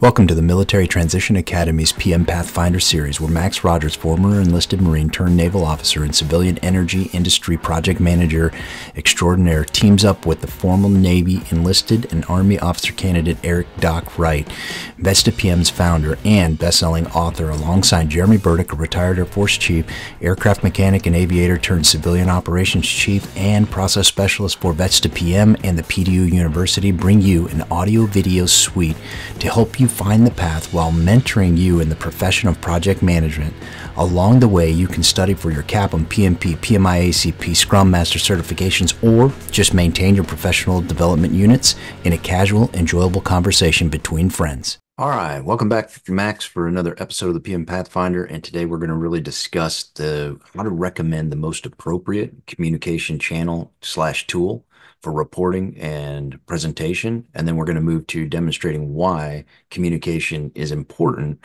Welcome to the Military Transition Academy's PM Pathfinder series, where Max Rogers, former enlisted Marine turned naval officer and civilian energy industry project manager extraordinaire, teams up with the former Navy enlisted and Army officer candidate Eric Doc Wright, Vesta PM's founder and best-selling author, alongside Jeremy Burdick, a retired Air Force chief, aircraft mechanic and aviator turned civilian operations chief and process specialist for Vesta PM and the PDU University, bring you an audio-video suite to help you find the path while mentoring you in the profession of project management. Along the way, you can study for your CAPM, PMP, PMI, ACP, Scrum Master certifications, or just maintain your professional development units in a casual, enjoyable conversation between friends. All right, welcome back, Max, for another episode of the PM Pathfinder, and today we're going to really discuss how to recommend the most appropriate communication channel / tool for reporting and presentation, and then we're going to move to demonstrating why communication is important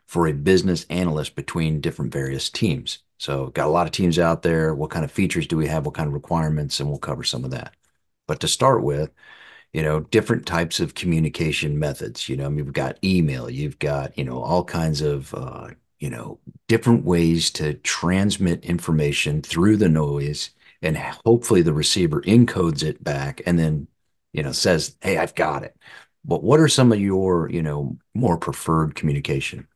for a business analyst between different various teams. So got a lot of teams out there. What kind of features do we have? What kind of requirements? And we'll cover some of that. But to start with, different types of communication methods. I mean, we've got email, you've got, all kinds of, different ways to transmit information through the noise, and hopefully the receiver encodes it back and then, says, hey, I've got it. But what are some of your, more preferred communication?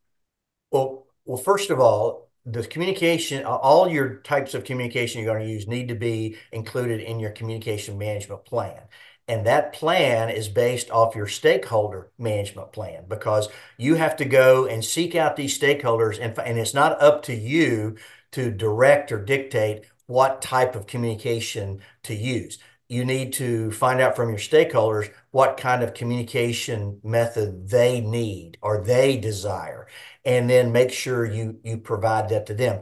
Well, first of all, the communication, all your types of communication you're going to use need to be included in your communication management plan. And that plan is based off your stakeholder management plan, because you have to go and seek out these stakeholders, and it's not up to you to direct or dictate what type of communication to use. You need to find out from your stakeholders what kind of communication method they need or they desire, and then make sure you provide that to them.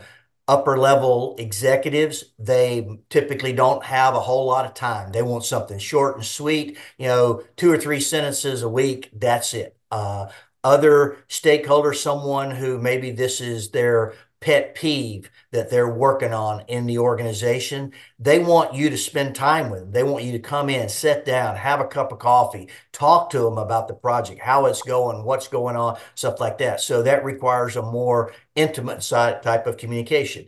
Upper level executives, they typically don't have a whole lot of time. They want something short and sweet, 2 or 3 sentences a week. That's it. Other stakeholders, someone who maybe this is their pet peeve that they're working on in the organization, they want you to spend time with them. They want you to come in, sit down, have a cup of coffee, talk to them about the project, how it's going, what's going on, stuff like that. So that requires a more intimate side type of communication.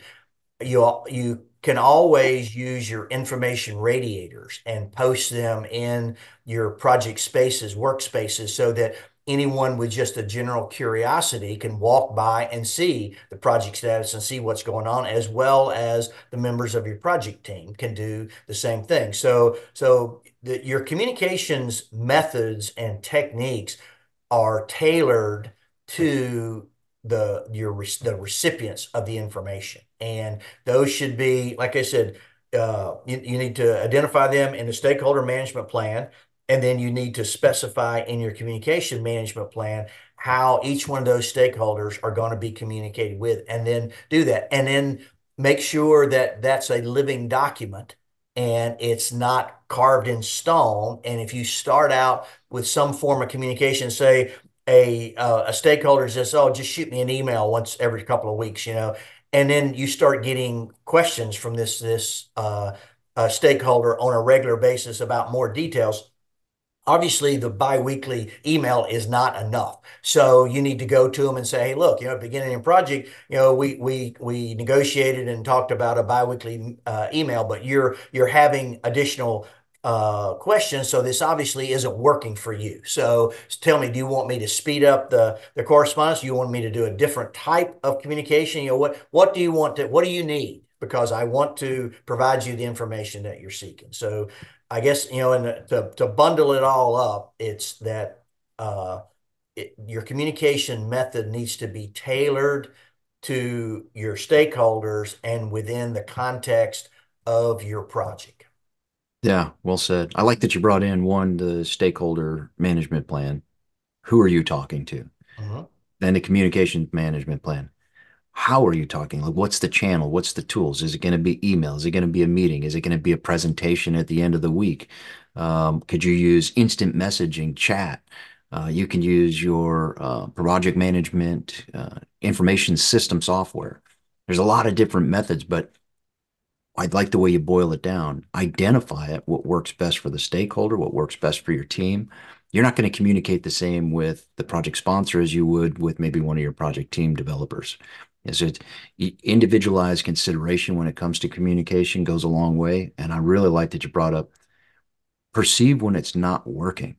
You can always use your information radiators and post them in your project spaces, workspaces, so that anyone with just a general curiosity can walk by and see the project status and see what's going on, as well as the members of your project team can do the same thing. So your communications methods and techniques are tailored to the recipients of the information, and those should be, like I said, you need to identify them in the stakeholder management plan, and then you need to specify in your communication management plan how each one of those stakeholders are going to be communicated with, and then do that, and then make sure that that's a living document and it's not carved in stone. And if you start out with some form of communication, say a stakeholder says, "Oh, just shoot me an email once every couple of weeks," and then you start getting questions from this stakeholder on a regular basis about more details. Obviously, the biweekly email is not enough. So you need to go to them and say, "Hey, look, beginning in project, we negotiated and talked about a biweekly email, but you're having additional questions, so this obviously isn't working for you. So tell me, do you want me to speed up the correspondence? Do you want me to do a different type of communication? What do you want to, what do you need? Because I want to provide you the information that you're seeking." So I guess, and to bundle it all up, it's that your communication method needs to be tailored to your stakeholders and within the context of your project. Yeah, well said. I like that you brought in the stakeholder management plan. Who are you talking to? Mhm. Then the communications management plan. How are you talking? Like, what's the channel? What's the tools? Is it going to be email? Is it going to be a meeting? Is it going to be a presentation at the end of the week? Could you use instant messaging, chat? You can use your project management information system software. There's a lot of different methods, but I'd like the way you boil it down. Identify it, what works best for the stakeholder, what works best for your team, you're not going to communicate the same with the project sponsor as you would with maybe one of your project team developers. So it's individualized consideration when it comes to communication goes a long way. And I really like that you brought up perceive when it's not working,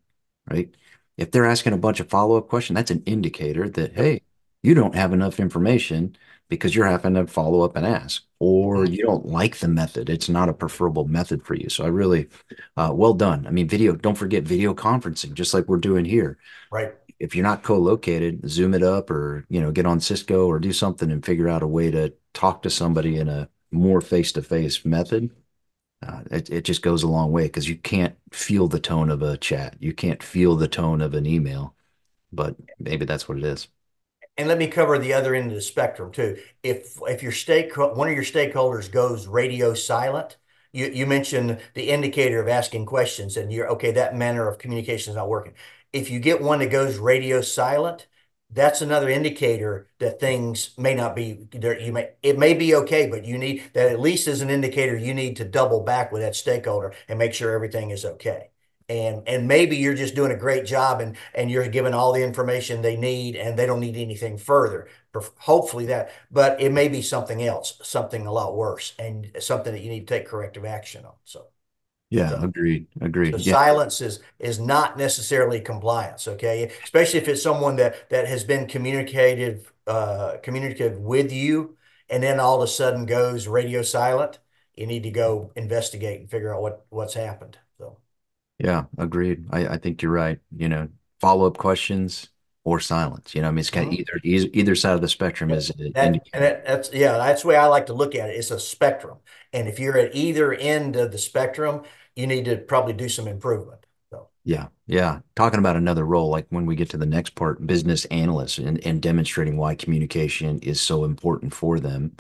right? If they're asking a bunch of follow-up questions, that's an indicator that, Yep. hey, you don't have enough information because you're having to follow up and ask, or Mhm. you don't like the method. It's not a preferable method for you. So I really, well done. I mean, don't forget video conferencing, just like we're doing here. Right. If you're not co-located, Zoom it up or, get on Cisco or do something and figure out a way to talk to somebody in a more face-to-face method. It just goes a long way because you can't feel the tone of a chat. You can't feel the tone of an email, but maybe that's what it is. And let me cover the other end of the spectrum too. If your one of your stakeholders goes radio silent, you mentioned the indicator of asking questions, and you're okay. That manner of communication is not working. If you get one that goes radio silent, that's another indicator that things may not be there. It may be okay, but you need that at least as an indicator. You need to double back with that stakeholder and make sure everything is okay. And maybe you're just doing a great job and you're giving all the information they need and they don't need anything further. Hopefully that, but it may be something else, something a lot worse, and something that you need to take corrective action on. Yeah, So agreed. so Agreed. Yeah. silence is not necessarily compliance, okay? Especially if it's someone that has been communicative with you and then all of a sudden goes radio silent. You need to go investigate and figure out what's happened. So. Yeah, agreed. I think you're right. Follow-up questions or silence. I mean, it's kind of Mhm. either side of the spectrum is an indicator. That's yeah, that's the way I like to look at it. It's a spectrum, and if you're at either end of the spectrum, you need to probably do some improvement. So, Yeah, yeah. Talking about another role, like when we get to the next part, business analysts and demonstrating why communication is so important for them.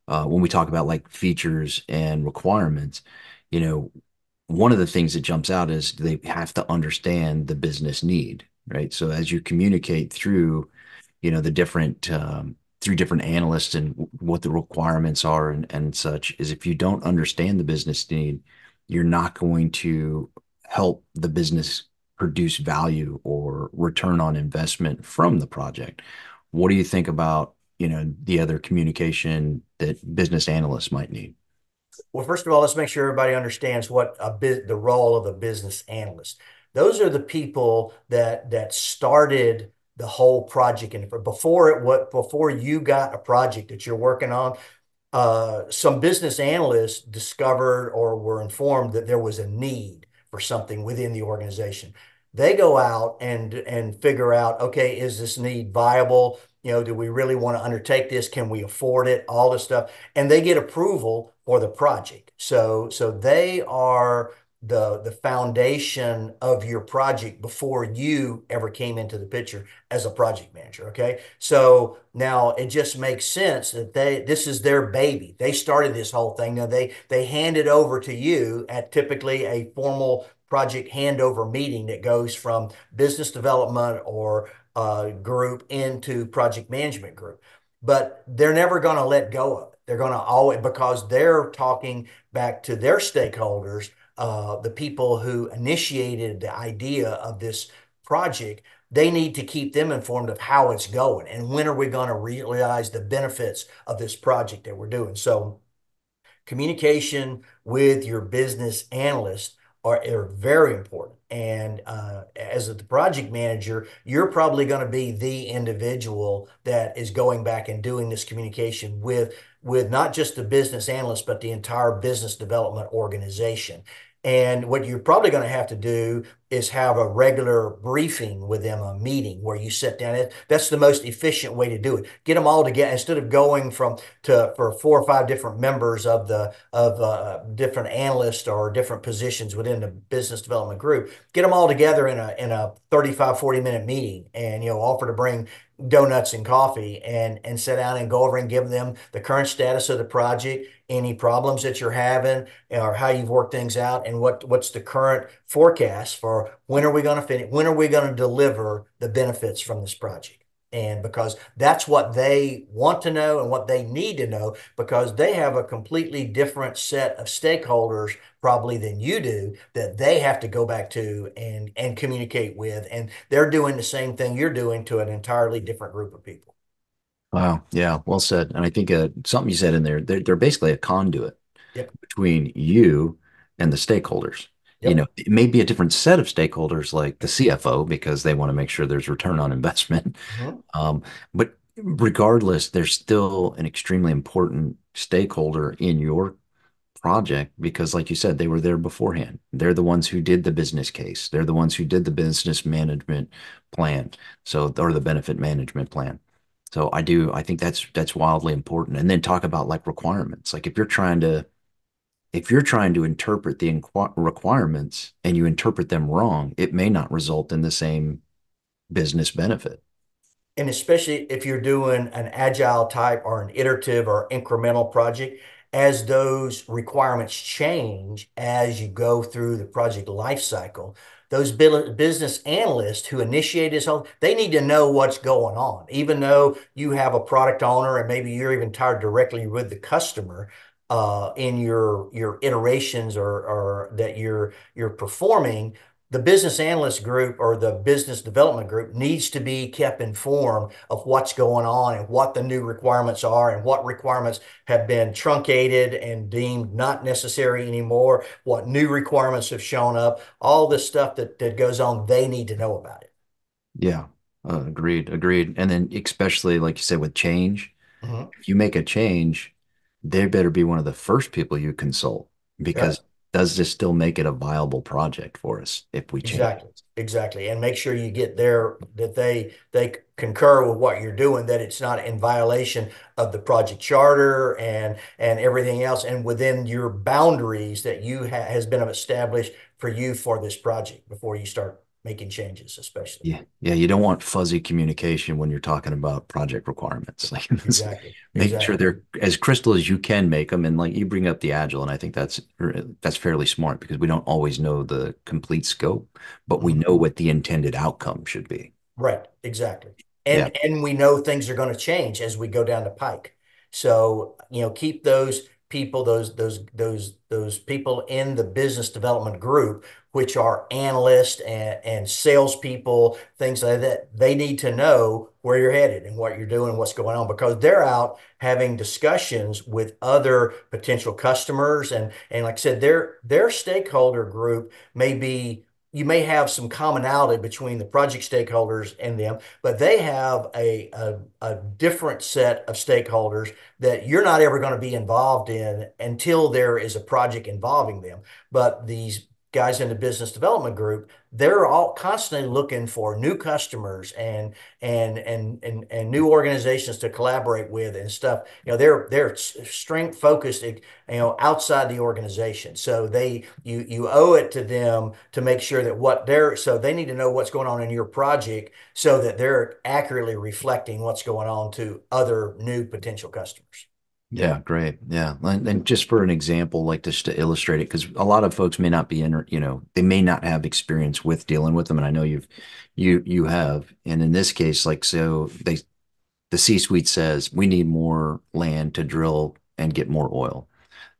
When we talk about like features and requirements, you know, one of the things that jumps out is they have to understand the business need, right? So as you communicate through, the different through different analysts and what the requirements are and such, is if you don't understand the business need, you're not going to help the business produce value or return on investment from the project. What do you think about, the other communication that business analysts might need? well, first of all, let's make sure everybody understands what the role of a business analyst. Those are the people that started the whole project, and before you got a project that you're working on, some business analysts discovered or were informed that there was a need for something within the organization. They go out and figure out, okay, is this need viable? Do we really want to undertake this? Can we afford it? All this stuff, and they get approval for the project. So they are the foundation of your project before you ever came into the picture as a project manager. Okay. So now it just makes sense that this is their baby. They started this whole thing. Now they hand it over to you at typically a formal project handover meeting that goes from business development or group into project management group. But they're never going to let go of it. They're going to always, because they're talking back to their stakeholders, the people who initiated the idea of this project. They need to keep them informed of how it's going and when are we going to realize the benefits of this project that we're doing. So communication with your business analyst are very important. And as the project manager, you're probably going to be the individual that is going back and doing this communication with not just the business analyst, but the entire business development organization. And what you're probably going to have to do is have a regular briefing with them, a meeting where you sit down. That's the most efficient way to do it. Get them all together instead of going for 4 or 5 different members of different analysts or different positions within the business development group. Get them all together in a 35-40 minute meeting, and offer to bring donuts and coffee and sit down and go over and give them the current status of the project, any problems that you're having, or how you've worked things out, and what's the current forecast for when are we going to finish, when are we going to deliver the benefits from this project. And because that's what they want to know and what they need to know, because they have a completely different set of stakeholders probably than you do that they have to go back to and communicate with. And they're doing the same thing you're doing to an entirely different group of people. Wow. Yeah. Well said. And I think something you said in there, they're basically a conduit Yep. between you and the stakeholders. You know, Yep. it may be a different set of stakeholders like the CFO because they want to make sure there's return on investment. Mhm. Um, but regardless, there's still an extremely important stakeholder in your project because, like you said, they were there beforehand. They're the ones who did the business case. They're the ones who did the business management plan. So, or the benefit management plan. So I think that's wildly important. And then talk about like requirements. Like if you're trying to interpret the requirements and you interpret them wrong, it may not result in the same business benefit. And especially if you're doing an agile type or an iterative or incremental project, as those requirements change as you go through the project life cycle, those business analysts who initiate this whole, they need to know what's going on. Even though you have a product owner and maybe you're even tied directly with the customer in your iterations or that you're performing, the business analyst group or the business development group needs to be kept informed of what's going on and what the new requirements are and what requirements have been truncated and deemed not necessary anymore, what new requirements have shown up, all this stuff that goes on, they need to know about it. Yeah, agreed. And then especially like you said with change, Mhm. if you make a change, they better be one of the first people you consult because Yep. does this still make it a viable project for us if we change? Exactly. Exactly. And make sure you get there that they concur with what you're doing, that it's not in violation of the project charter and everything else, and within your boundaries that you has been established for you for this project before you start making changes, especially. Yeah, you don't want fuzzy communication when you're talking about project requirements. Like, Exactly. make sure Exactly. they're as crystal as you can make them. And like you bring up the agile, and I think that's fairly smart because we don't always know the complete scope, but we Mhm. know what the intended outcome should be. Right, exactly. Yeah, And we know things are going to change as we go down the pike. So, keep those people, those people in the business development group, which are analysts and salespeople, things like that. They need to know where you're headed and what you're doing, what's going on, because they're out having discussions with other potential customers. And like I said, their stakeholder group may be you may have some commonality between the project stakeholders and them, but they have a different set of stakeholders that you're not ever going to be involved in until there is a project involving them. But these guys in the business development group, they're all constantly looking for new customers and new organizations to collaborate with and stuff. They're strength focused, outside the organization. So you owe it to them to make sure that so they need to know what's going on in your project so that they're accurately reflecting what's going on to other new potential customers. yeah, great. Yeah, and just for an example, like just to illustrate it, because a lot of folks may not be in, they may not have experience with dealing with them, and I know you have. And in this case, like so, the C-suite says we need more land to drill and get more oil.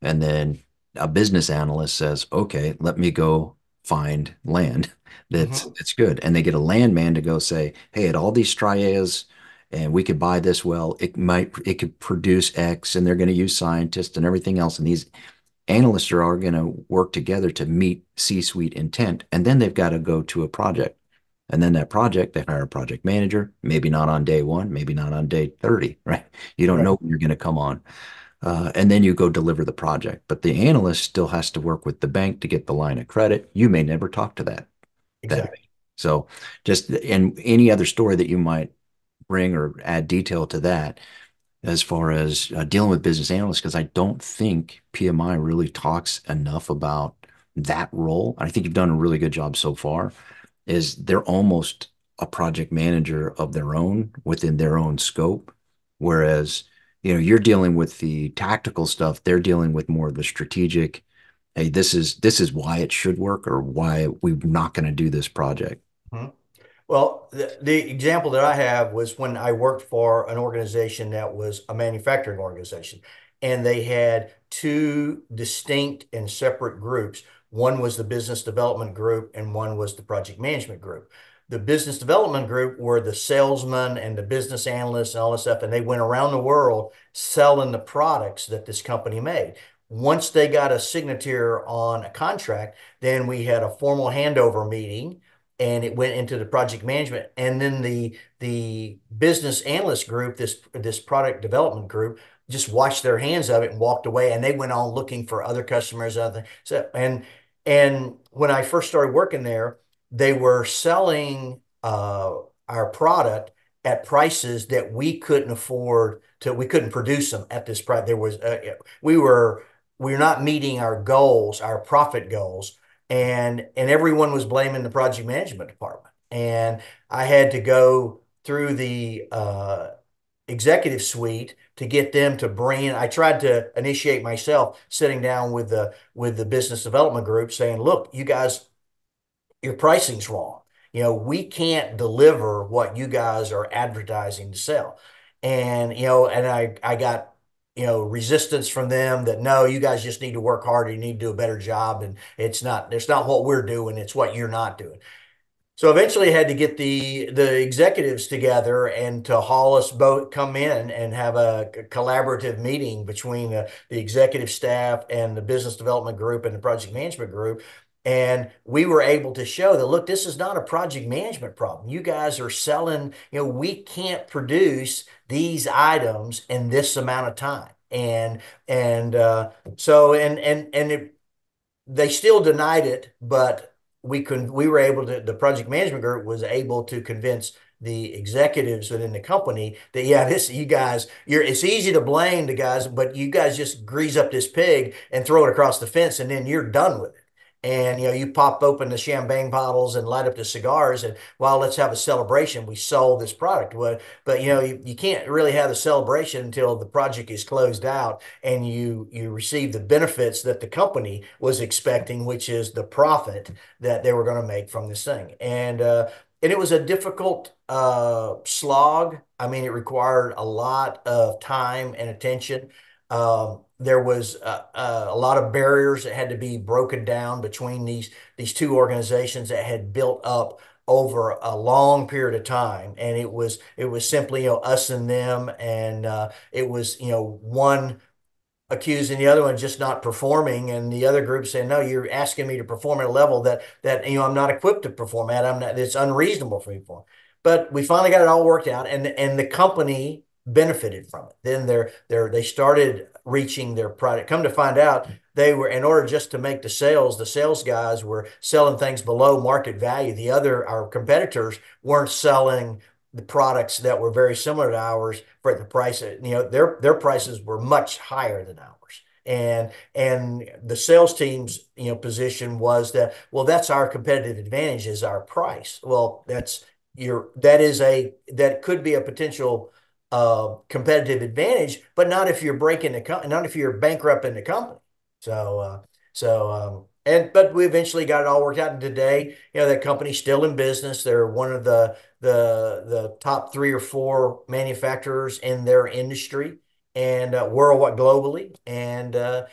And then a business analyst says, okay, let me go find land Hmm. that's good. And they get a landman to go say, hey, at all these trias, and we could buy this well, it could produce X, and they're going to use scientists and everything else. And these analysts are all going to work together to meet C-suite intent. And then they've got to go to a project. And then that project, they hire a project manager, maybe not on day one, maybe not on day 30, right? You don't know Right. when you're going to come on. And then you go deliver the project. But the analyst still has to work with the bank to get the line of credit. You may never talk to that bank. Exactly. So just and any other story that you might bring or add detail to that as far as dealing with business analysts, because I don't think PMI really talks enough about that role. I think you've done a really good job so far. Is they're almost a project manager of their own within their own scope, whereas you're dealing with the tactical stuff. They're dealing with more of the strategic. Hey, this is why it should work or why we're not going to do this project. Mhm. Well, the example that I have was when I worked for an organization that was a manufacturing organization, and they had two distinct and separate groups. One was the business development group, and one was the project management group. The business development group were the salesmen and the business analysts and all this stuff, and they went around the world selling the products that this company made. Once they got a signature on a contract, then we had a formal handover meeting and it went into the project management. And then the business analyst group, this product development group, just washed their hands of it and walked away. And they went on looking for other customers, other things. So and when I first started working there, they were selling our product at prices that we couldn't afford to. We couldn't produce them at this price. There was we were we were not meeting our goals, our profit goals, and everyone was blaming the project management department. And I had to go through the executive suite to get them to bring in. I tried to initiate myself, sitting down with the business development group, saying, "Look, you guys, your pricing's wrong. We can't deliver what you guys are advertising to sell." And I got, resistance from them that no, you guys just need to work harder. You need to do a better job. And it's not what we're doing. It's what you're not doing. So eventually I had to get the executives together and to haul us both come in and have a collaborative meeting between the executive staff and the business development group and the project management group. And we were able to show that, look, this is not a project management problem. You guys are selling, we can't produce these items in this amount of time. And they still denied it, but we were able to, the project management group was able to convince the executives within the company that, yeah, you guys, it's easy to blame the guys, but you guys just grease up this pig and throw it across the fence and then you're done with it. And you pop open the champagne bottles and light up the cigars, and well, let's have a celebration. We sold this product. But you can't really have the celebration until the project is closed out and you receive the benefits that the company was expecting, which is the profit that they were going to make from this thing. And it was a difficult slog. I mean, it required a lot of time and attention. There was a lot of barriers that had to be broken down between these two organizations that had built up over a long period of time, and it was simply us and them, and it was one accusing the other one just not performing, and the other group saying, "No, you're asking me to perform at a level that I'm not equipped to perform at. I'm not. It's unreasonable for me to perform." But we finally got it all worked out, and the company benefited from it. Then they started reaching their product. Come to find out, they were in order just to make the sales guys were selling things below market value. Our competitors weren't selling the products that were very similar to ours for the price. Their prices were much higher than ours. And the sales team's position was that, well, that's our competitive advantage is our price. Well, that could be a potential competitive advantage, but not if you're breaking the company, not if you're bankrupting the company. But we eventually got it all worked out. And today, that company's still in business. They're one of the top three or four manufacturers in their industry and worldwide globally. And they're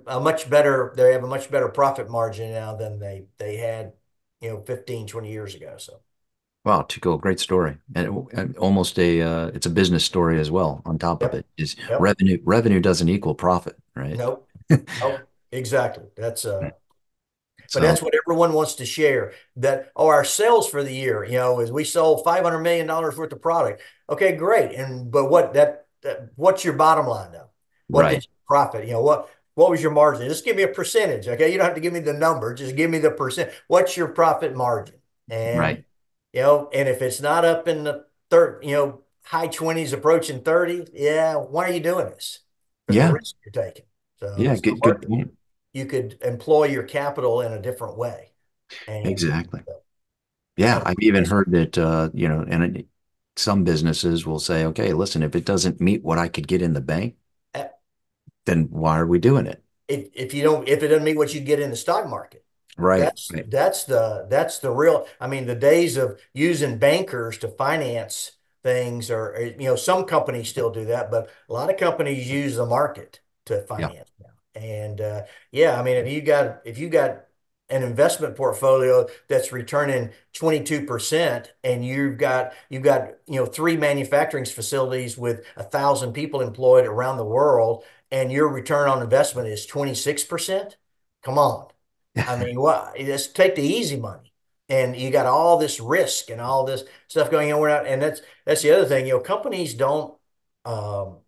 a much better, they have a much better profit margin now than they had 15, 20 years ago. So Wow, Chico, great story. And almost it's a business story as well on top of yep, it. Is yep. revenue doesn't equal profit, right? Nope. Nope. Exactly. But So, that's what everyone wants to share. That, oh, our sales for the year, is we sold $500 million worth of product. Okay, great. But what's your bottom line though? What did right, you profit? What was your margin? Just give me a percentage. Okay. You don't have to give me the number. Just give me the percent. What's your profit margin? And, right. and if it's not up in the high 20s approaching 30, yeah, why are you doing this? For the Yeah, risk you're taking. So yeah, it's not good worth it. point. You could employ your capital in a different way. And Exactly. uh, Yeah, and I've even heard that some businesses will say, okay, listen, if it doesn't meet what I could get in the bank, uh, then why are we doing it? if it doesn't meet what you get in the stock market. Right. That's Right. that's the real. I mean, the days of using bankers to finance things are, some companies still do that, but a lot of companies use the market to Yeah. finance now. And yeah, I mean, if you got an investment portfolio that's returning 22% and you've got three manufacturing facilities with 1,000 people employed around the world, and your return on investment is 26%, come on. I mean, what? Just take the easy money, and you got all this risk and all this stuff going on. We're not, and that's the other thing. Companies don't um,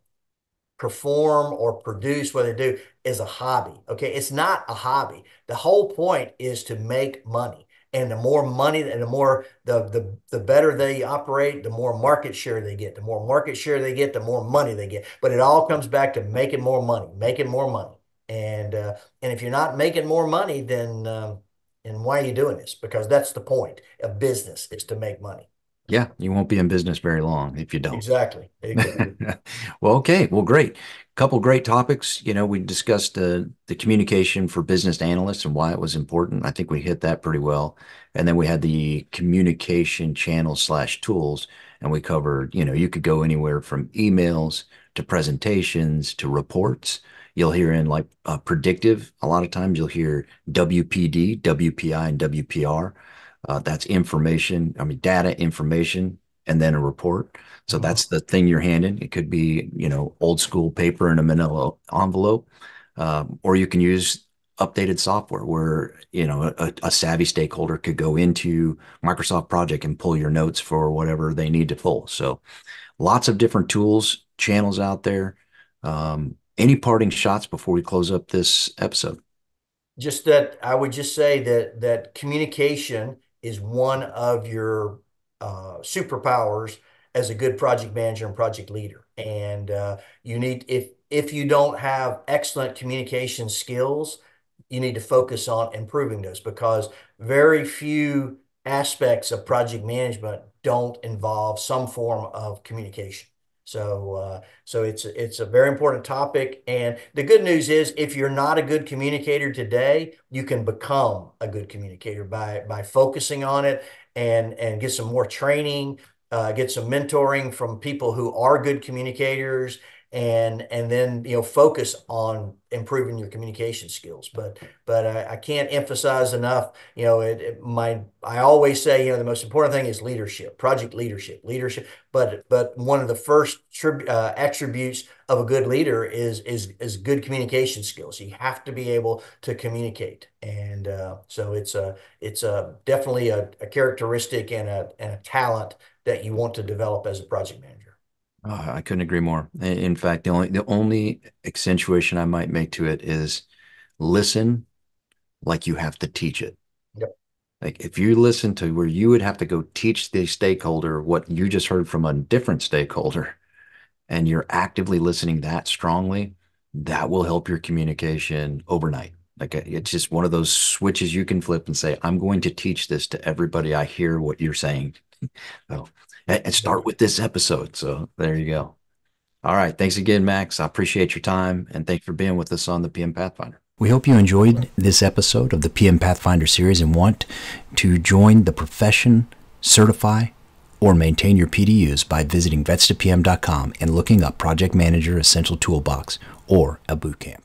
perform or produce what they do is a hobby. Okay, it's not a hobby. The whole point is to make money, and the more money and the better they operate, the more market share they get. The more market share they get, the more money they get. But it all comes back to making more money, making more money. And if you're not making more money, then why are you doing this? Because that's the point of business, is to make money. Yeah. You won't be in business very long if you don't. Exactly. Exactly. Well, okay. Well, great. Couple great topics. We discussed the communication for business analysts and why it was important. I think we hit that pretty well. And then we had the communication channel slash tools, and we covered, you could go anywhere from emails to presentations to reports. You'll hear in like predictive. A lot of times you'll hear WPD, WPI, and WPR. That's information, I mean, data, information, and then a report. So Mhm. that's the thing you're handing. It could be, old school paper in a manila envelope, or you can use updated software where, a savvy stakeholder could go into Microsoft Project and pull your notes for whatever they need to pull. So lots of different tools, channels out there. Any parting shots before we close up this episode? Just that I would just say that communication is one of your superpowers as a good project manager and project leader. And you need if you don't have excellent communication skills, you need to focus on improving those, because very few aspects of project management don't involve some form of communication. So it's a very important topic. And the good news is, if you're not a good communicator today, you can become a good communicator by focusing on it, and get some more training, get some mentoring from people who are good communicators, and then focus on improving your communication skills. But I can't emphasize enough. I always say, the most important thing is leadership, project leadership. But one of the first attributes of a good leader is good communication skills. You have to be able to communicate, and so it's definitely a characteristic and a talent that you want to develop as a project manager. I couldn't agree more. In fact, the only accentuation I might make to it is listen like you have to teach it. Yep. Like if you listen to where you would have to go teach the stakeholder what you just heard from a different stakeholder, and you're actively listening that strongly, that will help your communication overnight. Like it's just one of those switches you can flip and say, I'm going to teach this to everybody. I hear what you're saying. So, and start with this episode. So there you go. All right. Thanks again, Max. I appreciate your time, and thanks for being with us on the PM Pathfinder. We hope you enjoyed this episode of the PM Pathfinder series and want to join the profession, certify, or maintain your PDUs by visiting vets2pm.com and looking up Project Manager Essential Toolbox or a bootcamp.